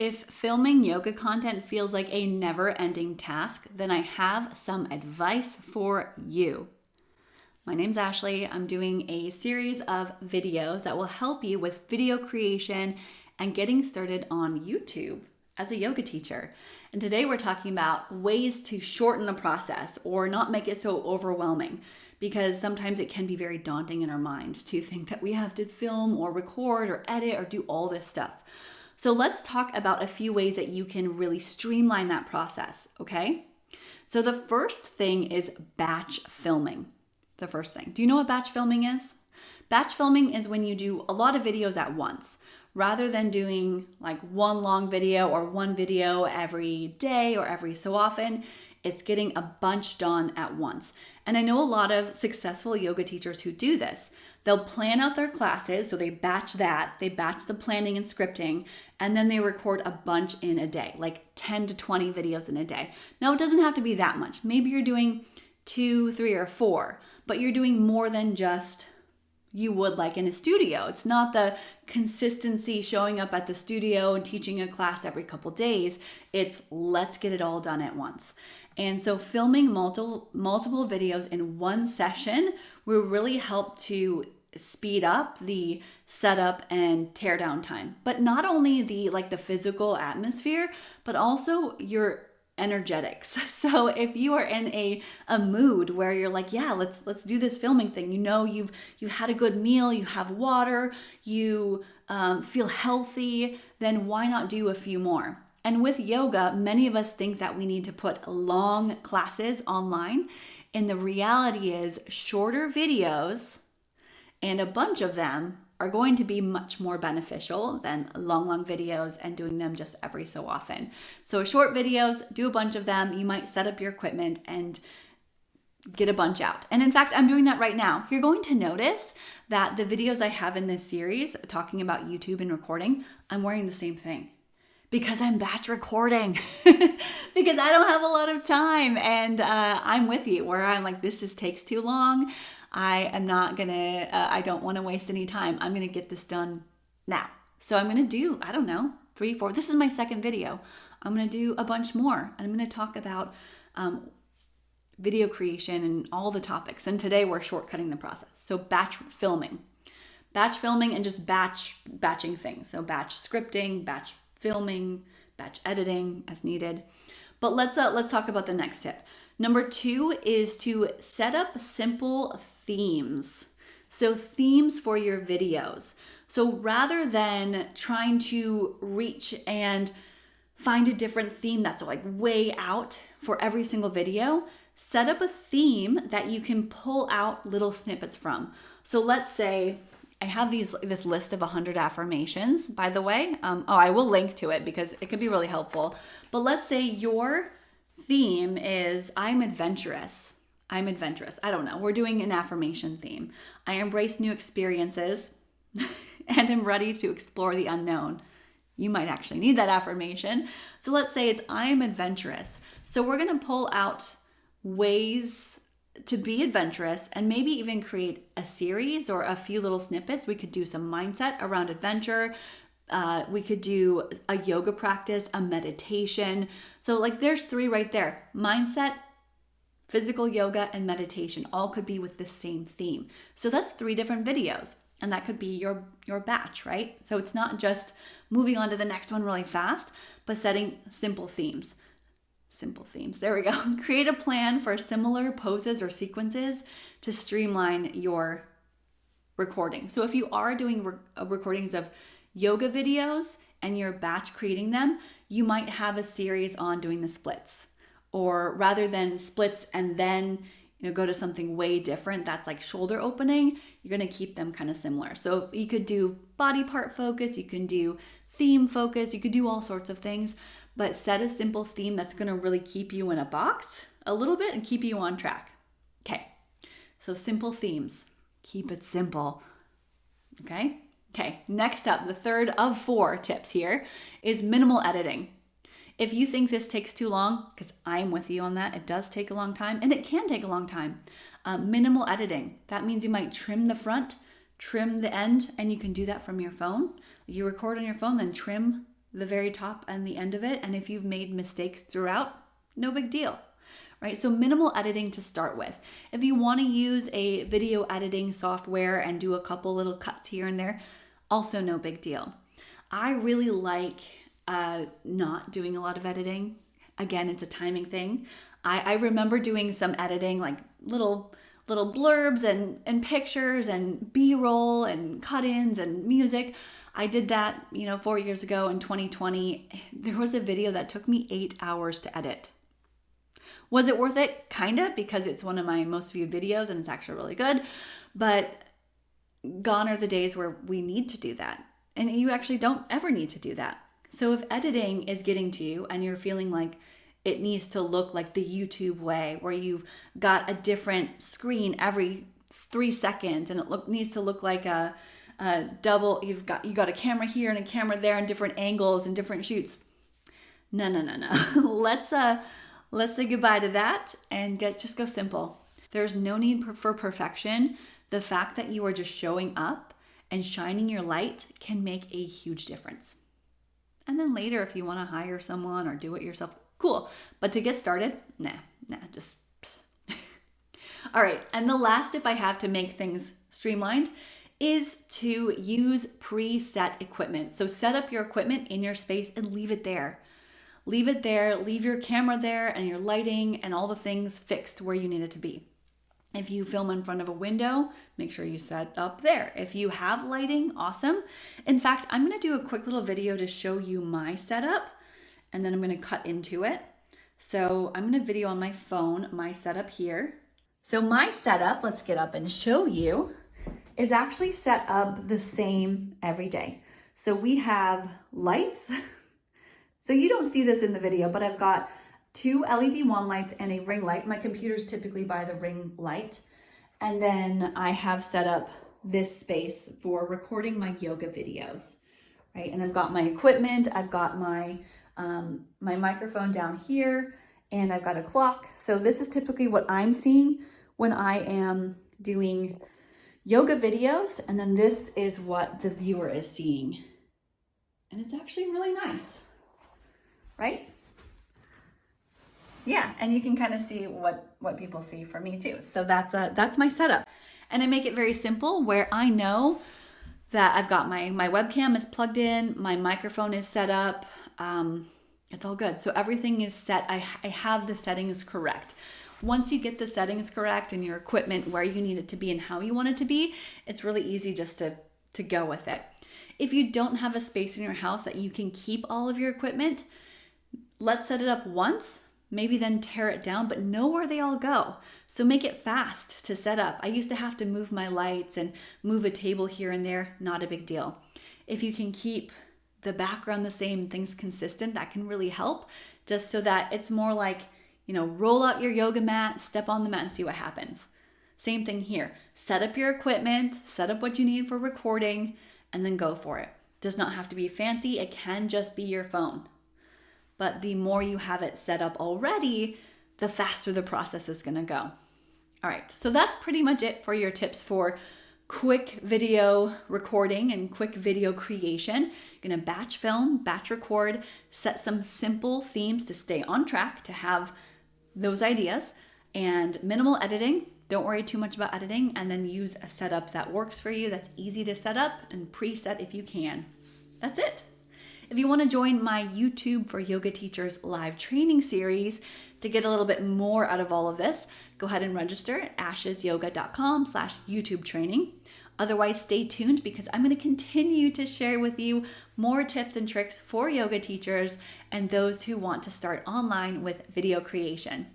If filming yoga content feels like a never-ending task, then I have some advice for you. My name's Ashley. I'm doing a series of videos that will help you with video creation and getting started on YouTube as a yoga teacher. And today we're talking about ways to shorten the process or not make it so overwhelming, because sometimes it can be very daunting in our mind to think that we have to film or record or edit or do all this stuff. So let's talk about a few ways that you can really streamline that process, okay? So the first thing is batch filming. The first thing. Do you know what batch filming is? Batch filming is when you do a lot of videos at once. Rather than doing like one long video or one video every day or every so often, it's getting a bunch done at once. And I know a lot of successful yoga teachers who do this. They'll plan out their classes, so they batch the planning and scripting, and then they record a bunch in a day, like 10 to 20 videos in a day. Now, it doesn't have to be that much. Maybe you're doing 2, 3, or 4, but you're doing more than just you would like in a studio. It's not the consistency showing up at the studio and teaching a class every couple days. It's let's get it all done at once. And so filming multiple videos in one session will really help to speed up the setup and tear down time. But not only the physical atmosphere, but also your energetics. So if you are in a mood where you're like, yeah, let's do this filming thing. You know, you've had a good meal, you have water, you feel healthy, then why not do a few more? And with yoga, many of us think that we need to put long classes online. And the reality is shorter videos, and a bunch of them, are going to be much more beneficial than long videos and doing them just every so often. So short videos, do a bunch of them. You might set up your equipment and get a bunch out. And in fact, I'm doing that right now. You're going to notice that the videos I have in this series talking about YouTube and recording, I'm wearing the same thing. Because I'm batch recording, because I don't have a lot of time, and I'm with you where I'm like, this just takes too long. I don't want to waste any time. I'm going to get this done now. So I'm going to do, 3, 4. This is my second video. I'm going to do a bunch more, and I'm going to talk about video creation and all the topics. And today we're shortcutting the process. So batch filming and just batching things. So batch scripting, batch filming, batch editing as needed. But let's talk about the next tip. Number 2 is to set up simple themes. So themes for your videos. So rather than trying to reach and find a different theme that's like way out for every single video, set up a theme that you can pull out little snippets from. So let's say I have this list of 100 affirmations, by the way. I will link to it because it could be really helpful. But let's say your theme is I'm adventurous. I don't know. We're doing an affirmation theme. I embrace new experiences and am ready to explore the unknown. You might actually need that affirmation. So let's say it's I'm adventurous. So we're going to pull out ways to be adventurous and maybe even create a series or a few little snippets. We could do some mindset around adventure. We could do a yoga practice, a meditation. So there's 3 right there. Mindset, physical yoga, and meditation all could be with the same theme. So that's 3 different videos, and that could be your batch, right? So it's not just moving on to the next one really fast, but setting simple themes. There we go. Create a plan for similar poses or sequences to streamline your recording. So if you are doing recordings of yoga videos and you're batch creating them, you might have a series on doing the splits. Or rather than splits and then go to something way different that's like shoulder opening, you're going to keep them kind of similar. So you could do body part focus, you can do theme focus, you could do all sorts of things, but set a simple theme that's going to really keep you in a box a little bit and keep you on track. Okay, so simple themes. Keep it simple. Okay, next up, the third of 4 tips here is minimal editing. If you think this takes too long, because I'm with you on that, it does take a long time, and it can take a long time. Minimal editing. That means you might trim the front, trim the end, and you can do that from your phone. You record on your phone, then trim the very top and the end of it. And if you've made mistakes throughout, no big deal, right? So minimal editing to start with. If you want to use a video editing software and do a couple little cuts here and there, also no big deal. I really like not doing a lot of editing. Again, it's a timing thing. I remember doing some editing, like little blurbs and pictures and B-roll and cut-ins and music. I did that, 4 years ago in 2020. There was a video that took me 8 hours to edit. Was it worth it? Kinda, because it's one of my most viewed videos and it's actually really good. But gone are the days where we need to do that. And you actually don't ever need to do that. So if editing is getting to you and you're feeling like it needs to look like the YouTube way, where you've got a different screen every 3 seconds and it needs to look like a double, you got a camera here and a camera there and different angles and different shoots. No. Let's say goodbye to that and just go simple. There's no need for perfection. The fact that you are just showing up and shining your light can make a huge difference. And then later, if you want to hire someone or do it yourself, cool. But to get started, just. All right. And the last tip I have to make things streamlined is to use preset equipment. So set up your equipment in your space and leave it there. Leave it there, leave your camera there and your lighting and all the things fixed where you need it to be. If you film in front of a window, make sure you set up there. If you have lighting, awesome. In fact, I'm going to do a quick little video to show you my setup, and then I'm going to cut into it. So I'm going to video on my phone, my setup here. So my setup, let's get up and show you, is actually set up the same every day. So we have lights. So you don't see this in the video, but I've got 2 LED wand lights and a ring light. My computer's typically by the ring light. And then I have set up this space for recording my yoga videos, right? And I've got my equipment, I've got my microphone down here, and I've got a clock. So this is typically what I'm seeing when I am doing yoga videos. And then this is what the viewer is seeing. And it's actually really nice, right? Yeah, and you can kind of see what people see from me too. So that's my setup. And I make it very simple where I know that I've got my webcam is plugged in, my microphone is set up, it's all good. So everything is set, I have the settings correct. Once you get the settings correct and your equipment where you need it to be and how you want it to be, it's really easy just to go with it. If you don't have a space in your house that you can keep all of your equipment, let's set it up once, maybe then tear it down, but know where they all go. So make it fast to set up. I used to have to move my lights and move a table here and there, not a big deal. If you can keep the background the same, things consistent, that can really help, just so that it's more like, roll out your yoga mat, step on the mat and see what happens. Same thing here. Set up your equipment, set up what you need for recording, and then go for it. Does not have to be fancy. It can just be your phone. But the more you have it set up already, the faster the process is going to go. All right, so that's pretty much it for your tips for quick video recording and quick video creation. You're going to batch film, batch record, set some simple themes to stay on track, to have those ideas, and minimal editing. Don't worry too much about editing, and then use a setup that works for you, that's easy to set up, and preset if you can. That's it. If you want to join my YouTube for Yoga Teachers live training series to get a little bit more out of all of this, go ahead and register at ashesyoga.com/YouTube training. Otherwise, stay tuned because I'm going to continue to share with you more tips and tricks for yoga teachers and those who want to start online with video creation.